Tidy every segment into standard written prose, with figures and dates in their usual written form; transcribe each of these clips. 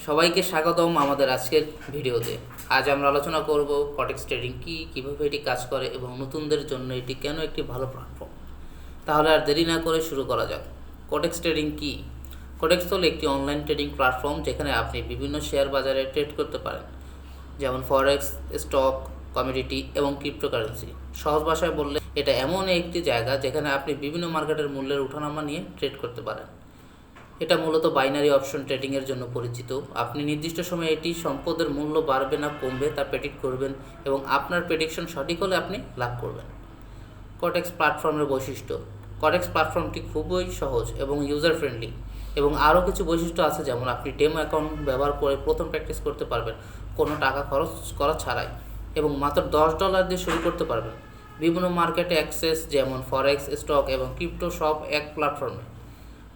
সবাইকে স্বাগতম আমাদের আজকের ভিডিওতে। আজ আমরা আলোচনা করব কটেক্স ট্রেডিং কী, কীভাবে এটি কাজ করে এবং নতুনদের জন্য এটি কেন একটি ভালো প্ল্যাটফর্ম। তাহলে আর দেরি না করে শুরু করা যাক। কটেক্স ট্রেডিং কী? কটেক্স হলো একটি অনলাইন ট্রেডিং প্ল্যাটফর্ম যেখানে আপনি বিভিন্ন শেয়ার বাজারে ট্রেড করতে পারেন, যেমন ফরেক্স, স্টক, কমোডিটি এবং ক্রিপ্টোকারেন্সি। সহজ ভাষায় বললে এটা এমন একটি জায়গা যেখানে আপনি বিভিন্ন মার্কেটের মূল্যের ওঠানামা নিয়ে ট্রেড করতে পারেন। এটা মূলত বাইনারি অপশন ট্রেডিংয়ের জন্য পরিচিত। আপনি নির্দিষ্ট সময়ে এটি সম্পদের মূল্য বাড়বে না কমবে তা প্রেডিক্ট করবেন এবং আপনার প্রেডিকশন সঠিক হলে আপনি লাভ করবেন। কটেক্স প্ল্যাটফর্মের বৈশিষ্ট্য। কটেক্স প্ল্যাটফর্মটি খুবই সহজ এবং ইউজার ফ্রেন্ডলি এবং আরও কিছু বৈশিষ্ট্য আছে, যেমন আপনি ডেমো অ্যাকাউন্ট ব্যবহার করে প্রথম প্র্যাকটিস করতে পারবেন কোনো টাকা খরচ করা ছাড়াই এবং মাত্র $10 দিয়ে শুরু করতে পারবেন। বিভিন্ন মার্কেটে অ্যাক্সেস, যেমন ফরেক্স, স্টক এবং ক্রিপ্টো সব এক প্ল্যাটফর্মে।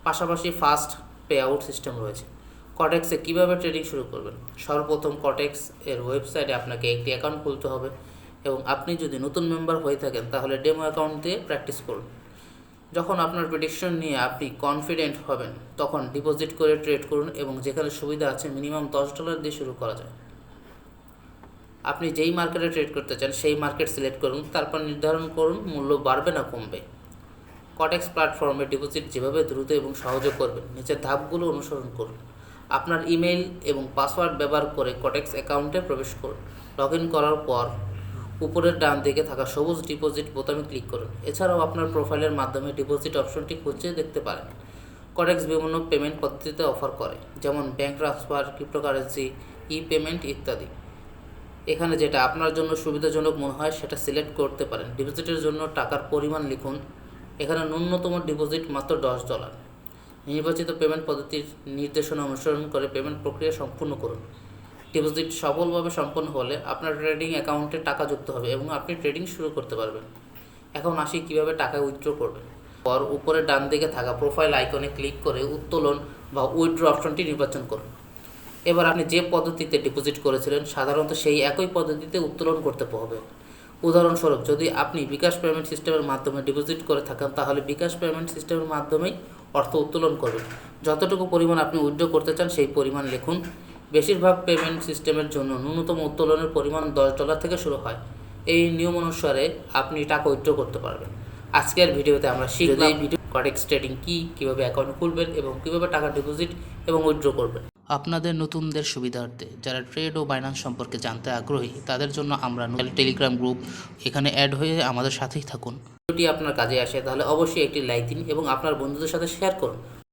পাশাপাশি ফাস্ট পে আউট সিস্টেম রয়েছে। কটেক্সে কীভাবে ট্রেডিং শুরু করবেন? সর্বপ্রথম কটেক্স এর ওয়েবসাইটে আপনাকে একটি অ্যাকাউন্ট খুলতে হবে এবং আপনি যদি নতুন মেম্বার হয়ে থাকেন তাহলে ডেমো অ্যাকাউন্ট দিয়ে প্র্যাকটিস করুন। যখন আপনার প্রেডিকশন নিয়ে আপনি কনফিডেন্ট হবেন তখন ডিপোজিট করে ট্রেড করুন এবং যেখানে সুবিধা আছে মিনিমাম $10 দিয়ে শুরু করা যায়। আপনি যেই মার্কেটে ট্রেড করতে চান সেই মার্কেট সিলেক্ট করুন, তারপর নির্ধারণ করুন মূল্য বাড়বে না কমবে। কটেক্স প্ল্যাটফর্মে ডিপোজিট যেভাবে দ্রুত এবং সহজে করবেন নিচের ধাপগুলো অনুসরণ করুন। আপনার ইমেইল এবং পাসওয়ার্ড ব্যবহার করে কটেক্স অ্যাকাউন্টে প্রবেশ করুন। লগ ইন করার পর উপরের ডান দিকে থাকা সবুজ ডিপোজিট বোতামে ক্লিক করুন। এছাড়াও আপনার প্রোফাইলের মাধ্যমে ডিপোজিট অপশনটি খুঁজে দেখতে পারেন। কটেক্স বিভিন্ন পেমেন্ট পদ্ধতিতে অফার করে, যেমন ব্যাঙ্ক ট্রান্সফার, ক্রিপ্টোকারেন্সি, ই পেমেন্ট ইত্যাদি। এখানে যেটা আপনার জন্য সুবিধাজনক মনে হয় সেটা সিলেক্ট করতে পারেন। ডিপোজিটের জন্য টাকার পরিমাণ লিখুন। এখানে ন্যূনতম ডিপোজিট মাত্র $10। নির্বাচিত পেমেন্ট পদ্ধতির নির্দেশনা অনুসরণ করে পেমেন্ট প্রক্রিয়া সম্পূর্ণ করুন। ডিপোজিট সফলভাবে সম্পন্ন হলে আপনার ট্রেডিং অ্যাকাউন্টে টাকা যুক্ত হবে এবং আপনি ট্রেডিং শুরু করতে পারবেন। এখন আসি কীভাবে টাকা উইথড্র করবেন। পর উপরে ডান দিকে থাকা প্রোফাইল আইকনে ক্লিক করে উত্তোলন বা উইথড্র অপশনটি নির্বাচন করুন। এবার আপনি যে পদ্ধতিতে ডিপোজিট করেছিলেন সাধারণত সেই একই পদ্ধতিতে উত্তোলন করতে হবে। উদাহরণস্বরূপ, যদি আপনি বিকাশ পেমেন্ট সিস্টেমের মাধ্যমে ডিপোজিট করে থাকেন তাহলে বিকাশ পেমেন্ট সিস্টেমের মাধ্যমেই অর্থ উত্তোলন করবেন। যতটুকু পরিমাণ আপনি উইথড্র করতে চান সেই পরিমাণ লিখুন। বেশিরভাগ পেমেন্ট সিস্টেমের জন্য ন্যূনতম উত্তোলনের পরিমাণ $10 থেকে শুরু হয়। এই নিয়ম অনুসারে আপনি টাকা উইথড্র করতে পারবেন। আজকের ভিডিওতে আমরা শিখলাম কটেক্স ট্রেডিং কী, কীভাবে অ্যাকাউন্ট খুলবেন এবং কীভাবে টাকা ডিপোজিট এবং উইথড্র করবেন। আপনাদের নতুনদের সুবিধার্থে যারা ট্রেড ও বাইন্যান্স সম্পর্কে জানতে আগ্রহী তাদের জন্য আমরা টেলিগ্রাম গ্রুপ, এখানে অ্যাড হয়ে আমাদের সাথেই থাকুন। ভিডিওটি আপনার কাজে আসে তাহলে অবশ্যই একটি লাইক দিন এবং আপনার বন্ধুদের সাথে শেয়ার করুন।